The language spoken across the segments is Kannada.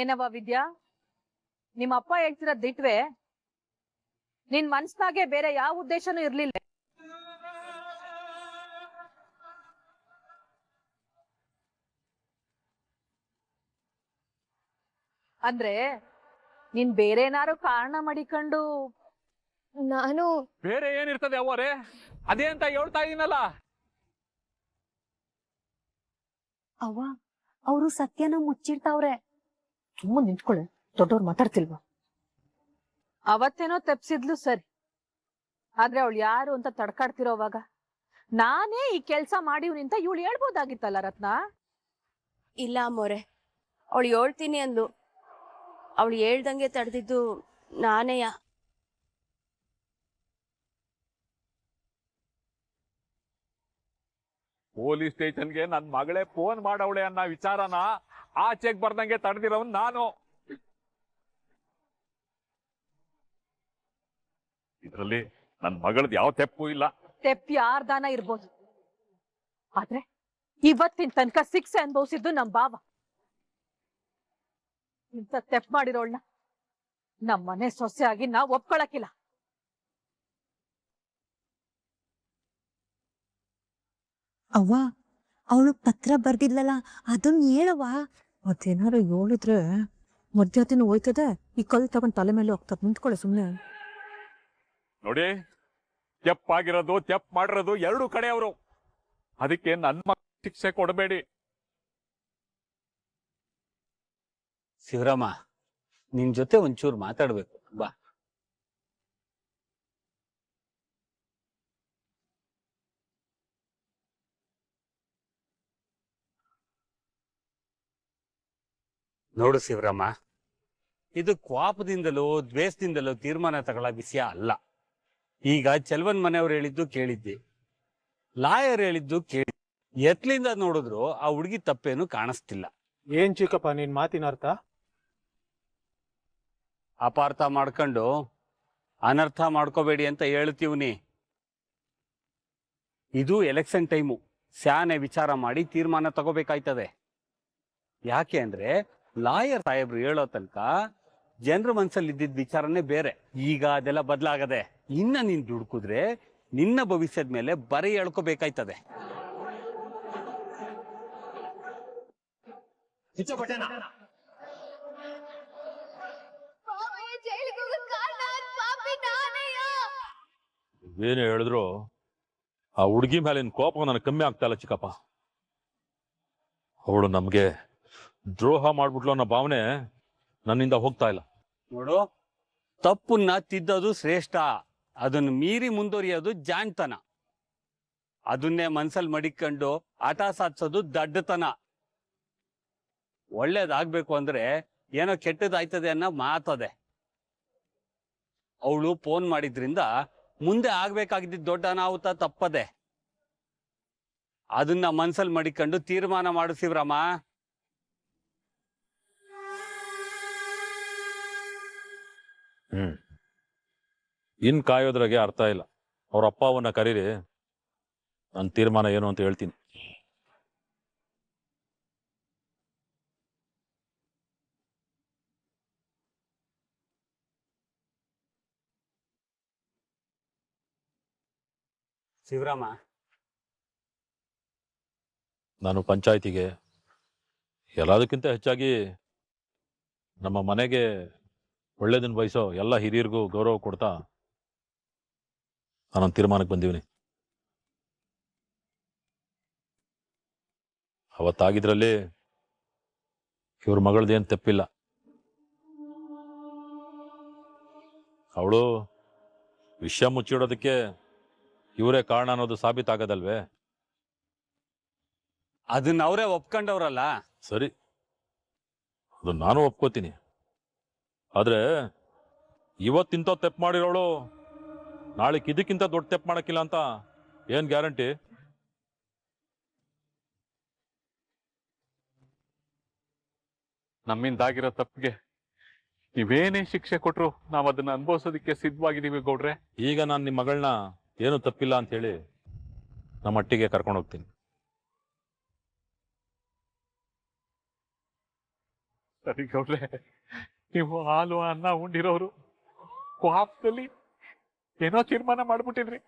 ಏನವ ವಿದ್ಯಾ, ನಿಮ್ಮ ಅಪ್ಪ ಹೇಳ್ತಿರೋದ್ ದಿಟ್ವೆ, ನಿನ್ ಮನ್ಸ್ನಾಗೆ ಬೇರೆ ಯಾವ ಉದ್ದೇಶನೂ ಇರ್ಲಿಲ್ಲ. ಅಂದ್ರೆ ನೀನ್ ಬೇರೆ ಏನಾರು ಕಾರಣ ಮಾಡಿಕೊಂಡು. ನಾನು ಬೇರೆ ಏನಿರ್ತದೆ ಅವರೇ, ಅದೇ ಅಂತ ಹೇಳ್ತಾ ಇದೀನಲ್ಲ. ಅವ್ವ, ಅವರು ಸತ್ಯನ ಮುಚ್ಚಿಡ್ತಾವ್ರೆ. ಸುಮ್ಮನೆ ನಿಂತ್ಕೊಳ್ಳೆ, ದೊಡ್ಡವ್ರು ಮಾತಾಡ್ತಿಲ್ವಾ? ಅವತ್ತೇನೋ ತಪ್ಸಿದ್ಲು ಸರಿ, ಆದ್ರೆ ಅವಳು ಯಾರು ಅಂತ ತಡ್ಕಾಡ್ತಿರೋವಾಗ ನಾನೇ ಈ ಕೆಲ್ಸ ಮಾಡಿವ್ನಿ ಅಂತ ಇವಳು ಹೇಳ್ಬೋದಾಗಿತ್ತಲ್ಲ ರತ್ನ. ಇಲ್ಲ ಅಮ್ಮೋರೆ, ಅವಳು ಹೇಳ್ತೀನಿ ಅಂದ್ಲು. ಅವಳು ಹೇಳ್ದಂಗೆ ತಡೆದಿದ್ದು ನಾನೇಯ. ಪೊಲೀಸ್ ಸ್ಟೇಷನ್ಗೆ ನನ್ ಮಗಳೇ ಫೋನ್ ಮಾಡವಳೆ ಅನ್ನೋ ವಿಚಾರನ ಆಚೆಗೆ ಬರ್ದಂಗೆ ತಡೆದಿರೋನ್ ನಾನು. ಇದ್ರಲ್ಲಿ ನನ್ ಮಗಳದ್ ಯಾವ ತೆಪ್ಪು ಇಲ್ಲ. ತೆಪ್ಪಿ ಯಾರ್ದಾನ ಇರ್ಬೋದು, ಆದ್ರೆ ಇವತ್ತಿನ ತನಕ ಶಿಕ್ಷೆ ಅನುಭವಿಸಿದ್ದು ನಮ್ ಬಾವ. ಇಂಥ ತೆಪ್ಪು ಮಾಡಿರೋಳ್ನ ನಮ್ ಮನೆ ಸೊಸೆ ಆಗಿ ನಾವ್ ಒಪ್ಕೊಳಕಿಲ್ಲ. ಅವ್ವ, ಅವಳು ಪತ್ರ ಬರ್ದಿದ್ಲಲ್ಲ, ಅದನ್ನ ಹೇಳವ್ವ. ಅದೇನಾರು ಹೇಳಿದ್ರೆ ಮಧ್ಯಾಹ್ನ ಹೋಯ್ತದೆ, ಈ ಕಲ್ ತಗೊಂಡ್ ತಲೆ ಮೇಲೆ ಹೋಗ್ತದ. ನಿಂತ್ಕೊಳ್ಳೆ ಸುಮ್ನೆ. ನೋಡಿ, ತೆಪ್ಪಾಗಿರೋದು ತೆಪ್ ಮಾಡಿರೋದು ಎರಡು ಕಡೆ ಅವರು. ಅದಕ್ಕೆ ನನ್ ಮಗ ಶಿಕ್ಷೆ ಕೊಡಬೇಡಿ. ಶಿವರಾಮ, ನಿನ್ ಜೊತೆ ಒಂಚೂರು ಮಾತಾಡ್ಬೇಕು, ಬಾ. ನೋಡು ಶಿವರಾಮ, ಇದು ಕೋಪದಿಂದಲೋ ದ್ವೇಷದಿಂದಲೋ ತೀರ್ಮಾನ ತಗೊಳ್ಳೋ ವಿಷಯ ಅಲ್ಲ. ಈಗ ಚೆಲ್ವನ್ ಮನೆಯವ್ರು ಹೇಳಿದ್ದು ಕೇಳಿದ್ದೆ, ಲಾಯರ್ ಹೇಳಿದ್ದು ಕೇಳಿ, ಎತ್ಲಿಂದ ನೋಡಿದ್ರು ಆ ಹುಡುಗಿ ತಪ್ಪೇನು ಕಾಣಿಸ್ತಿಲ್ಲ. ಏನ್ ಚಿಕ್ಕಪ್ಪ ನಿನ್ ಮಾತಿನ ಅರ್ಥ? ಅಪಾರ್ಥ ಮಾಡ್ಕೊಂಡು ಅನರ್ಥ ಮಾಡ್ಕೋಬೇಡಿ ಅಂತ ಹೇಳ್ತೀವ್ನಿ. ಇದು ಎಲೆಕ್ಷನ್ ಟೈಮು, ಸ್ಯಾನೆ ವಿಚಾರ ಮಾಡಿ ತೀರ್ಮಾನ ತಗೋಬೇಕಾಯ್ತದೆ. ಯಾಕೆ ಅಂದ್ರೆ ಲಾಯರ್ ಸಾಹೇಬ್ರು ಹೇಳೋ ತನಕ ಜನರ ಮನ್ಸಲ್ಲಿ ಇದ್ದಿದ್ದ ವಿಚಾರನೇ ಬೇರೆ. ಈಗ ಅದೆಲ್ಲ ಬದಲಾಗದೆ. ಇನ್ನ ನೀನ್ ದುಡ್ಕುದ್ರೆ ನಿನ್ನ ಭವಿಷ್ಯದ ಮೇಲೆ ಬರೀ ಹೇಳ್ಕೋಬೇಕಾಯ್ತದೆ. ಏನೇ ಹೇಳಿದ್ರು ಆ ಹುಡುಗಿ ಮೇಲಿನ ಕೋಪ ನನಗೆ ಕಮ್ಮಿ ಆಗ್ತಾ ಇಲ್ಲ ಚಿಕ್ಕಪ್ಪ. ಅವಳು ನಮ್ಗೆ ದ್ರೋಹ ಮಾಡ್ಬಿಟ್ಲು ಅನ್ನೋ ಭಾವನೆ ನನ್ನಿಂದ ಹೋಗ್ತಾ ಇಲ್ಲ. ನೋಡು, ತಪ್ಪನ್ನ ತಿದ್ದೋದು ಶ್ರೇಷ್ಠ, ಅದನ್ನು ಮೀರಿ ಮುಂದುವರಿಯೋದು ಜಾಣ್ತನ. ಅದನ್ನೇ ಮನ್ಸಲ್ಲಿ ಮಡಿಕೊಂಡು ಆಟ ಸಾಧಿಸೋದು ದಡ್ಡತನ. ಒಳ್ಳೇದಾಗ್ಬೇಕು ಅಂದ್ರೆ ಏನೋ ಕೆಟ್ಟದಾಯ್ತದೆ ಅನ್ನೋ ಮಾತದೆ. ಅವಳು ಫೋನ್ ಮಾಡಿದ್ರಿಂದ ಮುಂದೆ ಆಗ್ಬೇಕಾಗಿದ್ದ ದೊಡ್ಡ ಅನಾಹುತ ತಪ್ಪದೆ. ಅದನ್ನ ಮನ್ಸಲ್ಲಿ ಮಡಿಕೊಂಡು ತೀರ್ಮಾನ ಮಾಡು ಶಿವರಾಮ. ಇನ್ ಕಾಯೋದ್ರಾಗೆ ಅರ್ಥ ಇಲ್ಲ. ಅವ್ರ ಅಪ್ಪ ಅವನ್ನ ಕರೀರಿ, ನನ್ನ ತೀರ್ಮಾನ ಏನು ಅಂತ ಹೇಳ್ತೀನಿ. ಶಿವರಾಮ, ನಾನು ಪಂಚಾಯತಿಗೆ ಎಲ್ಲದಕ್ಕಿಂತ ಹೆಚ್ಚಾಗಿ ನಮ್ಮ ಮನೆಗೆ ಒಳ್ಳೇದನ್ನ ಬಯಸೋ ಎಲ್ಲ ಹಿರಿಯರಿಗೂ ಗೌರವ ಕೊಡ್ತಾ ನಾನೊಂದು ತೀರ್ಮಾನಕ್ಕೆ ಬಂದೀನಿ. ಅವತ್ತಾಗಿದ್ರಲ್ಲಿ ಇವ್ರ ಮಗಳದೇನು ತಪ್ಪಿಲ್ಲ. ಅವಳು ವಿಷಯ ಮುಚ್ಚಿಡೋದಕ್ಕೆ ಇವರೇ ಕಾರಣ ಅನ್ನೋದು ಸಾಬೀತಾಗದಲ್ವೇ? ಅದನ್ನ ಅವರೇ ಒಪ್ಕೊಂಡವ್ರಲ್ಲ. ಸರಿ, ಅದು ನಾನು ಒಪ್ಕೋತೀನಿ. ಆದ್ರೆ ಇವತ್ತಿಂತ ತೆಪ್ಪು ಮಾಡಿರೋಳು ನಾಳೆಕ್ ಇದಕ್ಕಿಂತ ದೊಡ್ಡ ತೆಪ್ಪು ಮಾಡಕ್ಕಿಲ್ಲ ಅಂತ ಏನ್ ಗ್ಯಾರಂಟಿ? ನಮ್ಮಿಂದಾಗಿರೋ ತಪ್ಪಿಗೆ ನೀವೇನೇ ಶಿಕ್ಷೆ ಕೊಟ್ರು ನಾವ್ ಅದನ್ನ ಅನುಭವಿಸೋದಕ್ಕೆ ಸಿದ್ಧವಾಗಿದ್ದೀವಿ ಗೌಡ್ರೆ. ಈಗ ನಾನು ನಿಮ್ಮ ಮಗಳನ್ನ ಏನು ತಪ್ಪಿಲ್ಲ ಅಂತ ಹೇಳಿ ನಮ್ಮ ಮಟ್ಟಿಗೆ ಕರ್ಕೊಂಡು ಹೋಗ್ತೀನಿ. ಸರಿ ಗೌಡ್ರೆ, ನೀವು ಹಾಲು ಅನ್ನ ಉಂಡಿರೋರು ಕೋಪದಲ್ಲಿ ಏನೋ ತೀರ್ಮಾನ ಮಾಡ್ಬಿಟ್ಟಿದ್ರಿ.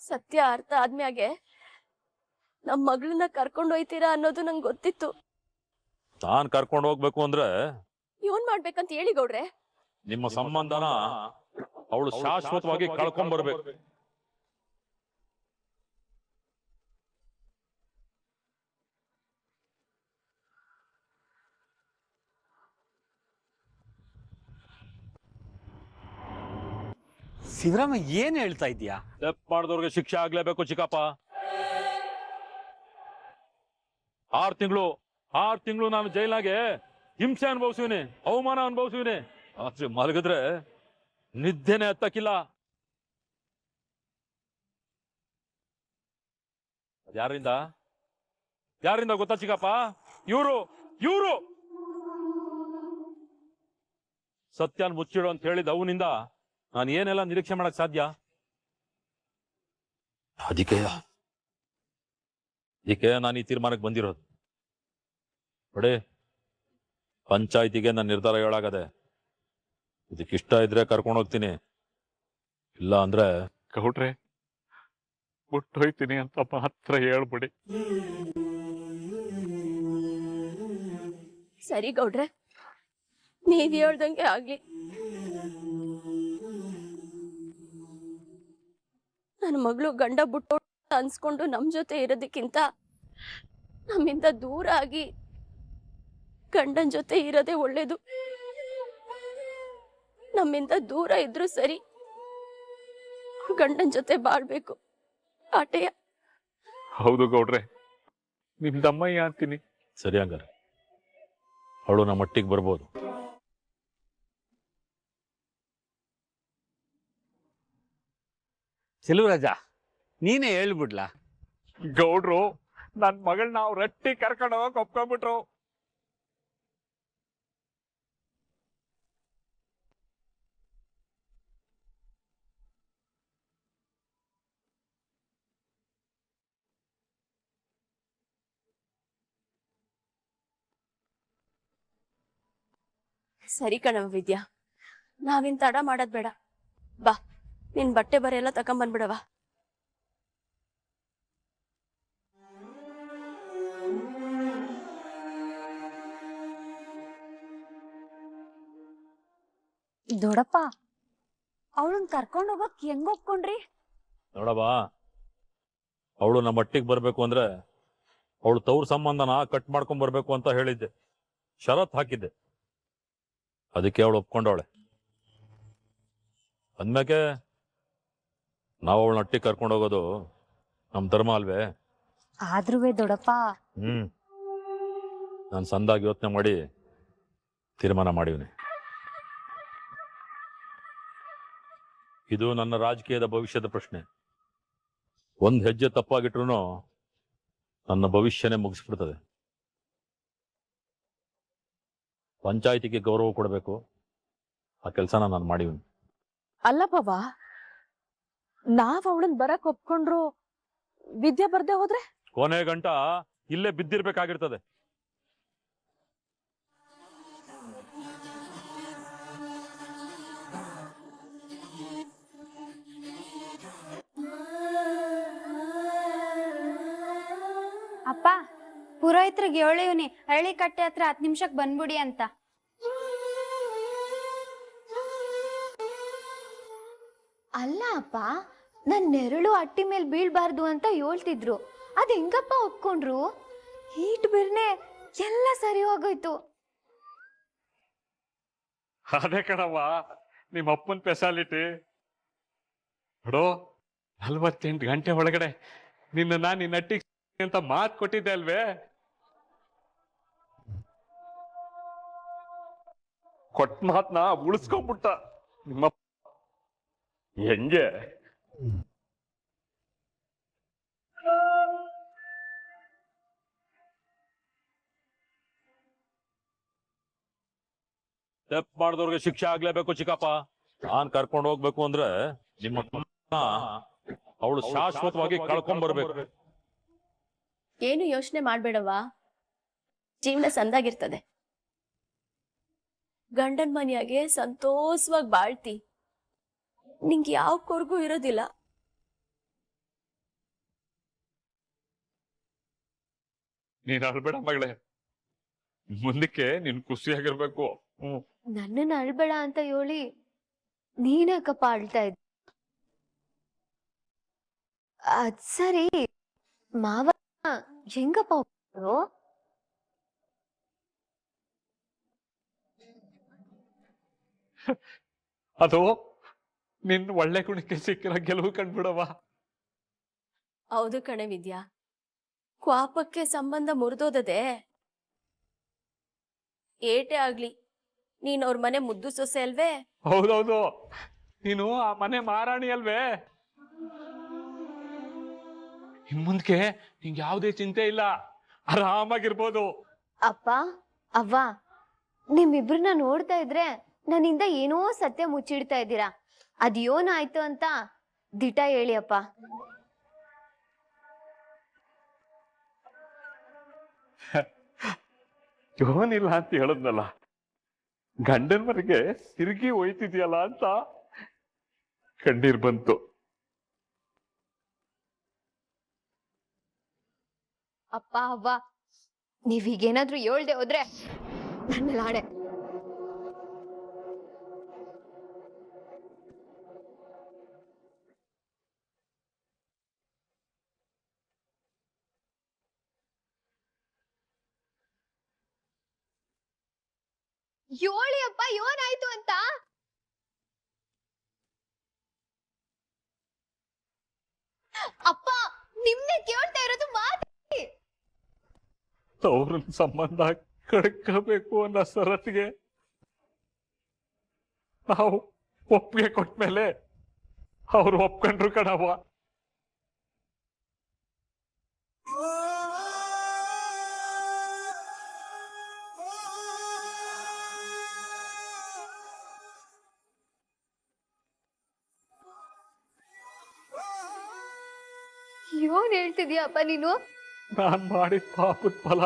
ಸತ್ಯ ಅರ್ಥ ಆದ್ಮ್ಯಾಗೆ ನಮ್ ಮಗಳನ್ನ ಕರ್ಕೊಂಡ್ ಹೋಯ್ತೀರಾ ಅನ್ನೋದು ನಂಗೆ ಗೊತ್ತಿತ್ತು. ನಾನ್ ಕರ್ಕೊಂಡು ಹೋಗ್ಬೇಕು ಅಂದ್ರೆ ಇವನ್ ಮಾಡ್ಬೇಕಂತ ಹೇಳಿ ಗೌಡ್ರೆ. ನಿಮ್ಮ ಸಂಬಂಧನ ಅವಳು ಶಾಶ್ವತವಾಗಿ ಕಳ್ಕೊಂಡ್ ಬರ್ಬೇಕು. ಶಿವರಾಮ ಏನ್ ಹೇಳ್ತಾ ಇದೀಯಾ? ತಪ್ಪು ಮಾಡಿದವ್ರಿಗೆ ಶಿಕ್ಷೆ ಆಗ್ಲೇಬೇಕು ಚಿಕ್ಕಪ್ಪ. 6 ತಿಂಗಳು ನಾನು ಜೈಲಾಗೆ ಹಿಂಸೆ ಅನುಭವಿಸುವಿನಿ, ಅವಮಾನ ಅನುಭವಿಸುವಿನಿ. ರಾತ್ರಿ ಮಲಗಿದ್ರೆ ನಿದ್ದೆನೆ ಹತ್ತಕ್ಕಿಲ್ಲ. ಯಾರಿಂದ ಗೊತ್ತಾ ಚಿಕ್ಕಪ್ಪ? ಇವ್ರು ಸತ್ಯನ್ ಮುಚ್ಚಿಡು ಅಂತ ಹೇಳಿದ ಅವನಿಂದ ನಾನು ಏನೆಲ್ಲ ನಿರೀಕ್ಷೆ ಮಾಡಕ್ ಸಾಧ್ಯ? ಅದಕ್ಕೆ ನಾನು ಈ ತೀರ್ಮಾನಕ್ಕೆ ಬಂದಿರೋದು. ನೋಡಿ, ಪಂಚಾಯಿತಿಗೆ ನನ್ನ ನಿರ್ಧಾರ ಹೇಳಾಗದೆ. ಇದಕ್ಕಿಷ್ಟ ಇದ್ರೆ ಕರ್ಕೊಂಡು ಹೋಗ್ತೀನಿ, ಇಲ್ಲ ಅಂದ್ರೆ ಗೌಡ್ರೆ, ಬಿಟ್ಟೋಯ್ತೀನಿ ಅಂತ ಮಾತ್ರ ಹೇಳ್ಬಿಡಿ. ಸರಿ ಗೌಡ್ರೆ, ನೀವ್ ಹೇಳ್ದಂಗೆ ಆಗ್ಲಿ. ನನ್ನ ಮಗಳು ಗಂಡ ಬಿಟ್ಟು ಅನ್ಸ್ಕೊಂಡು ನಮ್ ಜೊತೆ ಇರೋದಕ್ಕಿಂತ ನಮ್ಮಿಂದ ದೂರ ಆಗಿ ಗಂಡನ್ ಜೊತೆ ಇರೋದೇ ಒಳ್ಳೇದು. ನಮ್ಮಿಂದ ದೂರ ಇದ್ರು ಸರಿ, ಗಂಡನ್ ಜೊತೆ ಬಾಳ್ಬೇಕು. ಆಟೆಯ. ಹೌದು ಗೌಡ್ರೆ, ನಿಮ್ದಮ್ಮಯ್ಯ ಅಂತೀನಿ. ಸರಿ, ಹಂಗಾರೆ ಅವಳು ನಮ್ಮ ಮಟ್ಟಿಗೆ ಬರ್ಬೋದು. ಚೆಲುವರಾಜ, ನೀನೇ ಹೇಳ್ಬಿಡ್ಲಾ? ಗೌಡ್ರು ನನ್ ಮಗಳನ್ನ ಅವ್ರ ರಟ್ಟಿ ಕರ್ಕೊಂಡು ಹೋಗಕ್ ಒಪ್ಕೊಂಡ್ಬಿಟ್ರು. ಸರಿ ಕಣವ ವಿದ್ಯಾ, ನಾವಿನ್ ತಡ ಮಾಡೋದ್ ಬೇಡ. ಬಾ, ನಿನ್ ಬಟ್ಟೆ ಬರೆ ಎಲ್ಲ ತಕೊಂಬಂದ್ಬಿಡವ. ದೊಡಪ್ಪ, ಅವಳನ್ ಕರ್ಕೊಂಡ್ ಹೋಗಕ್ ಹೆಂಗ್ ಒಪ್ಕೊಂಡ್ರಿ? ನೋಡಬಾ, ಅವಳು ನಮ್ಮ ಮಟ್ಟಿಗೆ ಬರ್ಬೇಕು ಅಂದ್ರೆ ಅವಳು ತವ್ರ ಸಂಬಂಧನ ಕಟ್ ಮಾಡ್ಕೊಂಡ್ ಬರ್ಬೇಕು ಅಂತ ಹೇಳಿದ್ದೆ, ಷರತ್ ಹಾಕಿದ್ದೆ. ಅದಕ್ಕೆ ಅವಳು ಒಪ್ಕೊಂಡವಳೆ. ಅಂದ್ಮ್ಯಾಕೆ ನಾವು ಅವಳನ್ನ ಒಟ್ಟಿಗೆ ಕರ್ಕೊಂಡು ಹೋಗೋದು ನಮ್ ಧರ್ಮ ಅಲ್ವೇ? ಆದ್ರುವೆ ದೊಡಪ್ಪ, ನಾನು ಸಂದಾಗಿ ಯೋಚನೆ ಮಾಡಿ ತೀರ್ಮಾನ ಮಾಡಿವ್ನಿ. ಇದು ನನ್ನ ರಾಜಕೀಯದ ಭವಿಷ್ಯದ ಪ್ರಶ್ನೆ. ಒಂದ್ ಹೆಜ್ಜೆ ತಪ್ಪಾಗಿಟ್ರು ನನ್ನ ಭವಿಷ್ಯನೇ ಮುಗಿಸ್ಬಿಡ್ತದೆ. ಪಂಚಾಯಿತಿಗೆ ಗೌರವ ಕೊಡಬೇಕು, ಆ ಕೆಲಸನ ನಾನು ಮಾಡಿವ್ನಿ. ಅಲ್ಲ ಬಾವ, ನಾವ್ ಅವಳನ್ ಬರಕ್ ಒಪ್ಕೊಂಡ್ರು ವಿದ್ಯೆ ಬರ್ದೆ ಹೋದ್ರೆ ಕೊನೆ ಗಂಟ ಇಲ್ಲೇ ಬಿದ್ದಿರ್ಬೇಕಾಗಿರ್ತದೆ. ಅಪ್ಪ, ಪುರೋಹಿತ್ರಿಗೆ ಹೇಳಿವ್ನಿ ಹಳ್ಳಿ ಕಟ್ಟೆ ಹತ್ರ 10 ನಿಮಿಷಕ್ ಬಂದ್ಬಿಡಿ ಅಂತ. ಅಲ್ಲ ಅಪ್ಪ, ನನ್ ನೆರಳು ಅಟ್ಟಿ ಮೇಲ್ ಬೀಳ್ಬಾರ್ದು ಅಂತ ಹೇಳ್ತಿದ್ರು. ಅದ್ ಹೆಂಗಪ್ಪ ಒಪ್ಕೊಂಡ್ರು? ಹೀಟ್ ಬಿರ್ನೆ ಎಲ್ಲ ಸರಿ ಹೋಗೋಯ್ತು. ಅದೇ ಕಣವ್ವ ನಿಮ್ಮ ಅಪ್ಪನ ಸ್ಪೆಷಾಲಿಟಿ. ನೋಡು, 48 ಗಂಟೆ ಒಳಗಡೆ ನಿನ್ನ ಅಟ್ಟಿಗೆ ಅಂತ ಮಾತು ಕೊಟ್ಟಿದ್ದೆ ಅಲ್ವೇ? ಕೊಟ್ಟ ಮಾತನ್ನ ಉಳಿಸ್ಕೊಂಡ್ಬಿಟ್ಟ ನಿಮ್ಮ ಹೆಂಗೆ? ತಪ್ಪು ಮಾಡಿದವ್ರಿಗೆ ಶಿಕ್ಷೆ ಆಗ್ಲೇಬೇಕು ಚಿಕ್ಕಪ್ಪ. ನಾನ್ ಕರ್ಕೊಂಡು ಹೋಗ್ಬೇಕು ಅಂದ್ರೆ ನಿಮ್ಮ ಅವಳು ಶಾಶ್ವತವಾಗಿ ಕಳ್ಕೊಂಡ್ ಬರ್ಬೇಕು. ಏನು ಯೋಚನೆ ಮಾಡ್ಬೇಡವಾ. ಜೀವನ ಸಂದಾಗಿರ್ತದೆ. ಗಂಡನ್ ಮನೆಯಾಗೆ ಸಂತೋಷವಾಗಿ ಬಾಳ್ತಿ, ನಿಂಗೆ ಯಾವ ಕೊರಗೂ ಇರೋದಿಲ್ಲ. ನೀನ್ ಅಳ್ಬೇಡ ಮಗಳೇ, ಮುಂದಕ್ಕೆ ನೀನ್ ಖುಷಿಯಾಗಿರ್ಬೇಕು. ನನ್ನನ್ನ ಅಳ್ಬೇಡ ಅಂತ ಹೇಳಿ ನೀನಕ್ಕಪ್ಪ ಅಳ್ತಾ ಇದ್ದ? ಅದ್ ಸರಿ, ಮಾವ ಹೆಂಗಪ್ಪ ಒಪ್ಕೊಂಡ್ರು? ಅದು ನಿನ್ ಒಳ್ಳೆ ಗುಣಕ್ಕೆ ಸಿಕ್ಕಿರೋ ಗೆಲುವು ಕಂಡ್ಬಿಡವ. ಹೌದು ಕಣೆ ವಿದ್ಯಾ, ಕ್ವಾಪಕ್ಕೆ ಸಂಬಂಧ ಮುರಿದೋದದೆ. ಏಟೇ ಆಗ್ಲಿ, ನೀನ್ ಅವ್ರ ಮನೆ ಮುದ್ದು ಸೊಸೆ ಅಲ್ವೇ? ಹೌದೌದು, ನೀನು ಆ ಮನೆ ಮಾರಾಣಿ ಅಲ್ವೇ. ಇನ್ ಮುಂದಕ್ಕೆ ನಿಂಗೆ ಯಾವುದೇ ಚಿಂತೆ ಇಲ್ಲ, ಆರಾಮಾಗಿರ್ಬೋದು. ಅಪ್ಪ ಅವ್ವ, ನಿಮ್ಮಿಬ್ರನ್ನ ನೋಡ್ತಾ ಇದ್ರೆ ನನ್ನಿಂದ ಏನೋ ಸತ್ಯ ಮುಚ್ಚಿಡ್ತಾ ಇದ್ದೀರಾ. ಅದೇನಾಯ್ತು ಅಂತ ದಿಟ ಹೇಳಿ ಅಪ್ಪ. ಯೋನಿಲ್ಲ ಅಂತ ಹೇಳದ್ನಲ್ಲ, ಗಂಡನ ಮನೆಗೆ ತಿರುಗಿ ಹೋಯ್ತಿದ್ಯಲ್ಲ ಅಂತ ಕಣ್ಣೀರ್ ಬಂತು. ಅಪ್ಪ ಅವ್ವ, ನೀವೀಗೇನಾದ್ರೂ ಹೇಳ್ದೆ ಹೋದ್ರೆ ನನ್ನ ಲಾಡೆ. ಹೇಳಿ ಅಪ್ಪ, ಏನಾಯ್ತು ಅಂತ. ಅಪ್ಪ, ನಿಮ್ನೆ ಕೇಳ್ತಾ ಇರೋದು, ಮಾತಾಡಿ. ಅವ್ರ ಸಂಬಂಧ ಕಡ್ಕಬೇಕು ಅನ್ನೋ ಸರತಿಗೆ ನಾವು ಒಪ್ಪಿಗೆ ಕೊಟ್ಮೇಲೆ ಅವ್ರು ಒಪ್ಕೊಂಡ್ರು ಕಣವ್ವ. ಏನ್ ಹೇಳ್ತಿದ್ಯಪ್ಪ ನೀನು? ನಾನ್ ಮಾಡಿದ ಪಾಪದ ಫಲ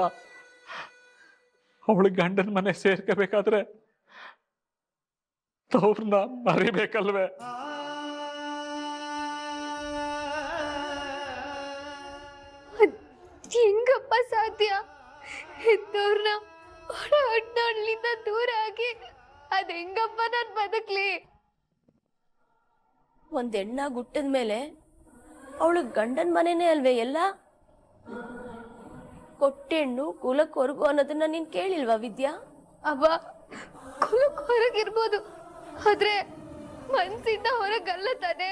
ಅವಳು ಗಂಡನ ಮನೆ ಸೇರ್ಕೋಬೇಕಾದ್ರೆ ಅವ್ರನ್ನ ಮರಿಬೇಕಲ್ವೇ? ಹೆಂಗಪ್ಪ ಸಾಧ್ಯ? ಹೆತ್ತವ್ರನ್ನ ಅಡ್ಡಾಡ್ಲಿಂದ ದೂರ ಆಗಿ ಅದ್ ಹೆಂಗಪ್ಪ ನಾನ್ ಬದುಕ್ಲಿ? ಒಂದ್ ಹೆಣ್ಣ ಗುಟ್ಟದ ಮೇಲೆ ಅವಳು ಗಂಡನ್ ಮನೆನೇ ಅಲ್ವೇ ಎಲ್ಲ? ಕೊಟ್ಟೆಣ್ಣು ಕುಲಕ್ ಹೊರಗು ಅನ್ನೋದನ್ನ ನೀನ್ ಕೇಳಿಲ್ವಾ ವಿದ್ಯಾ? ಅವ್ವ, ಕುಲಕ್ ಹೊರಗಿರ್ಬೋದು, ಆದ್ರೆ ಮನ್ಸಿಂದ ಹೊರಗಲ್ಲ ತಾನೆ.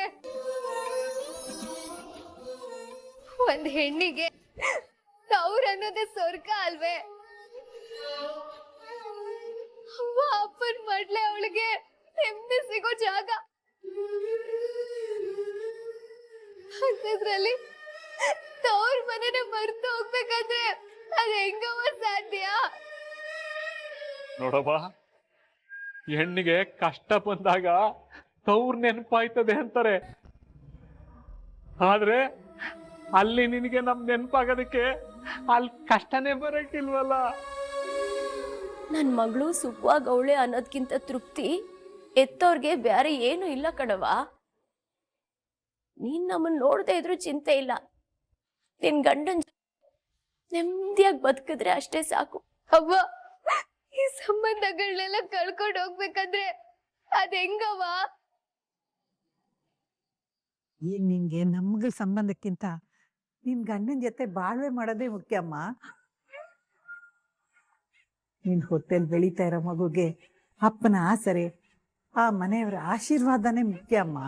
ಒಂದ್ ಹೆಣ್ಣಿಗೆ ತವ್ರ ಅನ್ನೋದೇ ಸ್ವರ್ಗ ಅಲ್ವೇ? ಅವ್ವ ಅಪ್ಪನ್ ಮಾಡ್ಲೆ ಅವಳಿಗೆ ನೆಮ್ಮದಿ ಸಿಗೋ ಜಾಗ. ಅಂಥದ್ರಲ್ಲಿ ತವ್ರ ಮನೆನ ಮರ್ತು ಹೋಗ್ಬೇಕಾದ್ರೆ ಅದ್ ಹೆಂಗವ್ವ ಸಾಧ್ಯ? ನೋಡವ್ವ, ಹೆಣ್ಣಿಗೆ ಕಷ್ಟ ಬಂದಾಗ ತವ್ರ ನೆನಪಾಯ್ತದೆ ಅಂತಾರೆ, ಆದ್ರೆ ಅಲ್ಲಿ ನಿನಗೆ ನಮ್ ನೆನಪಾಗೋದಕ್ಕೆ ಅಲ್ಲಿ ಕಷ್ಟನೇ ಬರಕ್ಕಿಲ್ವಲ್ಲ. ನನ್ ಮಗಳು ಸುಖವಾಗಿ ಅವಳೆ ಅನ್ನೋದ್ಕಿಂತ ತೃಪ್ತಿ ಎತ್ತೋರ್ಗೆ ಬ್ಯಾರೆ ಏನು ಇಲ್ಲ ಕಣವ. ನೀನ್ ನಮ್ಮನ್ ನೋಡ್ದೆ ಇದ್ರು ಚಿಂತೆ ಇಲ್ಲ, ನಿನ್ ಗಂಡನ್ ನೆಮ್ಮದಿಯಾಗಿ ಬದುಕಿದ್ರೆ ಅಷ್ಟೇ ಸಾಕು. ಅವ್ವ, ಈ ಸಂಬಂಧಗಳನ್ನೆಲ್ಲ ಕಳ್ಕೊಂಡು ಹೋಗ್ಬೇಕಾದ್ರೆ ಅದ್ ಹೆಂಗವ್ವ? ಈಗ ನಿನ್ಗೆ ನಮ್ಗಳ ಸಂಬಂಧಕ್ಕಿಂತ ನಿನ್ ಗಂಡನ ಜೊತೆ ಬಾಳ್ವೆ ಮಾಡೋದೇ ಮುಖ್ಯಮ್ಮ. ನಿನ್ ಹೊಟ್ಟೆಲ್ ಬೆಳೀತಾ ಇರೋ ಮಗುಗೆ ಅಪ್ಪನ ಆಸರೆ, ಆ ಮನೆಯವರ ಆಶೀರ್ವಾದನೇ ಮುಖ್ಯ ಅಮ್ಮ.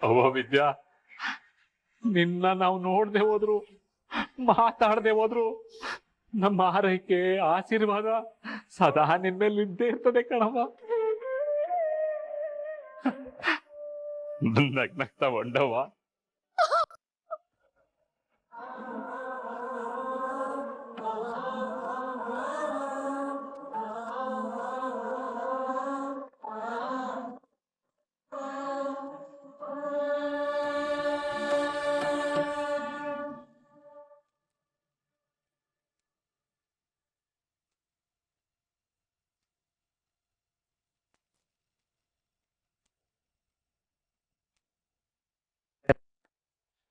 ಅವ್ವ ವಿದ್ಯಾ, ನಿನ್ನ ನಾವು ನೋಡ್ದೆ ಹೋದ್ರು ಮಾತಾಡದೆ ಹೋದ್ರು ನಮ್ಮ ಆರೈಕೆ ಆಶೀರ್ವಾದ ಸದಾ ನಿನ್ಮೇಲೆ ಇದ್ದೇ ಇರ್ತದೆ ಕಣವ್ವ. ನಗ್ನಗ್ತಾ ಒಂಡವ್ವ.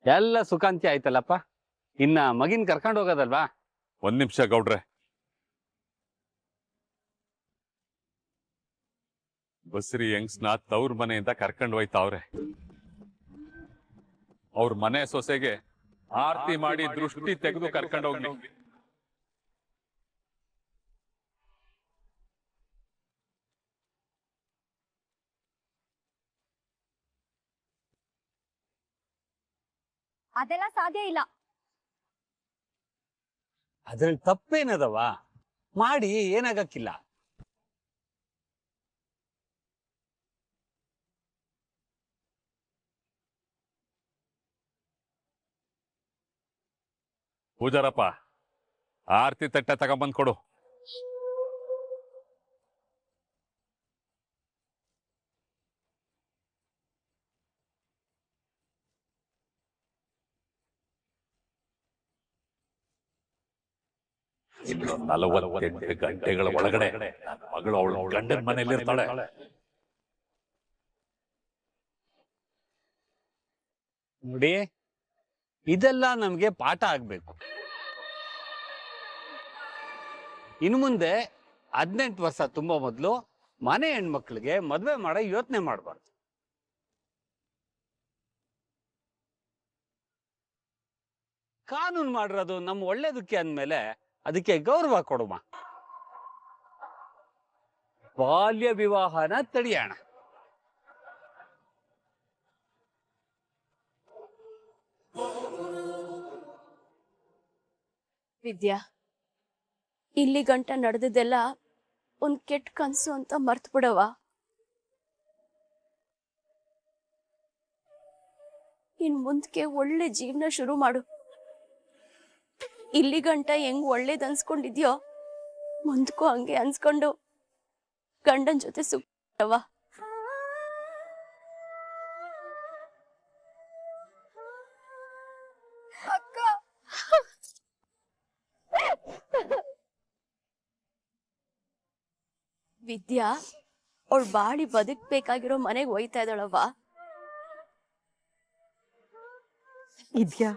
ಎಲ್ಲ ಸುಖಾಂತಿ ಆಯ್ತಲ್ಲಪ್ಪ. ಇನ್ನ ಮಗಿನ್ ಕರ್ಕೊಂಡು ಹೋಗೋದಲ್ವಾ? ಒಂದ್ ನಿಮಿಷ ಗೌಡ್ರೆ. ಬಸ್ರಿ ಯಂಗ್ಸ್ನ ತವ್ರ ಮನೆಯಿಂದ ಕರ್ಕೊಂಡು ಹೋಯ್ತಾವ್ರೆ. ಅವ್ರ ಮನೆ ಸೊಸೆಗೆ ಆರತಿ ಮಾಡಿ ದೃಷ್ಟಿ ತೆಗೆದು ಕರ್ಕೊಂಡು ಹೋಗ್ಲಿ. ಅದೆಲ್ಲ ಸಾಧ್ಯ ಇಲ್ಲ. ಅದ್ರಲ್ಲಿ ತಪ್ಪೇನದವ? ಮಾಡಿ ಏನಾಗಕ್ಕಿಲ್ಲ. ಪೂಜಾರಪ್ಪ, ಆರತಿ ತಟ್ಟೆ ತಗೊಂಬಂದ್ ಕೊಡು. ಇನ್ನು 48 ಗಂಟೆಗಳ ಒಳಗಡೆ ನನ್ನ ಮಗಳು ಅವಳ ಗಂಡನ ಮನೆಯಲ್ಲಿ ಇರ್ತಾಳೆ. ನೋಡಿ, ಇದೆಲ್ಲ ನಮ್ಗೆ ಪಾಠ ಆಗ್ಬೇಕು. ಇನ್ನು ಮುಂದೆ 18 ವರ್ಷ ತುಂಬೋ ಮೊದಲು ಮನೆ ಹೆಣ್ಮಕ್ಳಿಗೆ ಮದ್ವೆ ಮಾಡೋ ಯೋಚನೆ ಮಾಡಬಾರ್ದು. ಕಾನೂನು ಮಾಡಿರೋದು ನಮ್ಮ ಒಳ್ಳೇದಕ್ಕೆ ಅಂದ್ಮೇಲೆ ಅದಕ್ಕೆ ಗೌರವ ಕೊಡುವ. ಬಾಲ್ಯ ವಿವಾಹನ ತಡೆಯೋಣ. ವಿದ್ಯಾ, ಇಲ್ಲಿ ಗಂಟ ನಡೆದಿದ್ದೆಲ್ಲ ಒಂದ್ ಕೆಟ್ಟ ಕನ್ಸು ಅಂತ ಮರ್ತು ಬಿಡವ. ಇನ್ ಮುಂದಕ್ಕೆ ಒಳ್ಳೆ ಜೀವನ ಶುರು ಮಾಡು. ಇಲ್ಲಿ ಗಂಟ ಹೆಂಗ್ ಒಳ್ಳೇದ್ ಅನ್ಸ್ಕೊಂಡಿದ್ಯೋ ಮುಂದಕ್ಕೂ ಹಂಗೆ ಅನ್ಸ್ಕೊಂಡು ಗಂಡನ್ ಜೊತೆ ಸುಖವ. ಅಕ್ಕ, ವಿದ್ಯಾ ಅವಳು ಬಾಳಿ ಬದುಕ್ಬೇಕಾಗಿರೋ ಮನೆಗೆ ಒಯ್ತಾ ಇದ್ದಾಳವ್ವ. ಇದ್ಯಾ,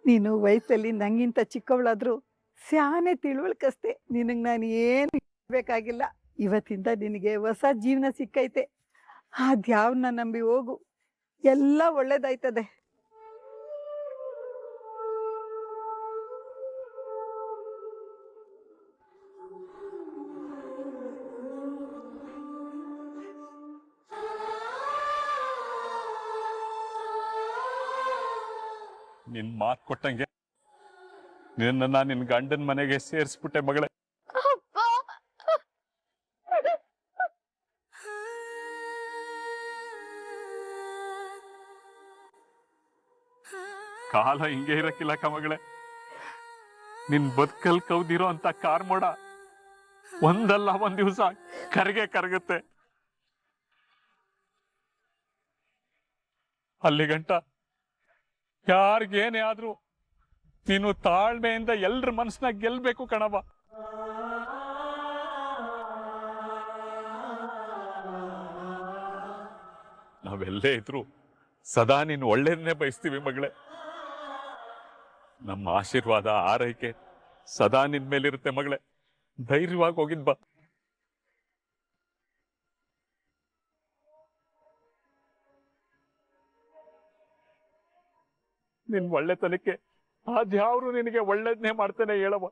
ನೀನು ವಯಸ್ಸಲ್ಲಿ ನಂಗಿಂತ ಚಿಕ್ಕವಳಾದ್ರೂ ಸ್ಯಾನೆ ತಿಳುವಳಿಕಸ್ತೆ. ನಿನಗೆ ನಾನು ಏನು ಬೇಕಾಗಿಲ್ಲ. ಇವತ್ತಿಂದ ನಿನಗೆ ಹೊಸ ಜೀವನ ಸಿಕ್ಕೈತೆ. ಅದ್ಯಾವನ್ನ ನಂಬಿ ಹೋಗು, ಎಲ್ಲ ಒಳ್ಳೇದಾಯ್ತದೆ. ನಿನ್ ಮಾತ್ ಕೊಟ್ಟಂಗೆ ನಿನ್ನ ನಿನ್ ಗಂಡನ ಮನೆಗೆ ಸೇರಿಸ್ಬಿಟ್ಟೆ ಮಗಳೇ. ಕಾಲ ಹಿಂಗೆ ಇರಕ್ಕಿಲ್ಲಕ್ಕ ಮಗಳೇ. ನಿನ್ ಬದುಕಲ್ ಕವ್ದಿರೋ ಅಂತ ಕಾರ್ಮೋಡ ಒಂದಲ್ಲ ಒಂದ್ ದಿವಸ ಕರಗುತ್ತೆ. ಅಲ್ಲಿ ಗಂಟ ಯಾರಿಗೇನೇ ಆದ್ರೂ ನೀನು ತಾಳ್ಮೆಯಿಂದ ಎಲ್ರ ಮನಸ್ಸನ್ನ ಗೆಲ್ಬೇಕು ಕಣವ. ನಾವೆಲ್ಲೇ ಇದ್ರು ಸದಾ ನೀನು ಒಳ್ಳೇದನ್ನೇ ಬಯಸ್ತೀವಿ ಮಗಳೇ. ನಮ್ಮ ಆಶೀರ್ವಾದ ಆರೈಕೆ ಸದಾ ನಿನ್ ಮೇಲಿರುತ್ತೆ ಮಗಳೇ. ಧೈರ್ಯವಾಗಿ ಹೋಗಿದ್ ಬಾ. ನಿನ್ ಒಳ್ಳೆತನಕ್ಕೆ ಅದ್ಯಾವ್ರು ನಿನಗೆ ಒಳ್ಳೇದನ್ನೇ ಮಾಡ್ತಾನೆ ಹೇಳವ.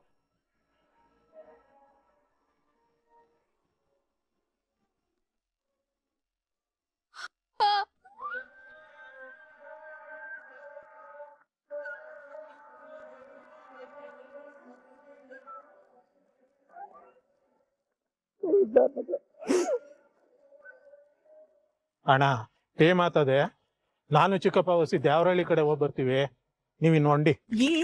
ಅಣ್ಣ, ಏ ಮಾತದೆ. ನಾನು ಚಿಕ್ಕಪ್ಪ ಹೊಸಿ ದ್ಯಾವರಳ್ಳಿ ಕಡೆ ಹೋಗಿ ಬರ್ತೀವಿ. ನೀವಿನ್ನು ಹೊಂಡಿ.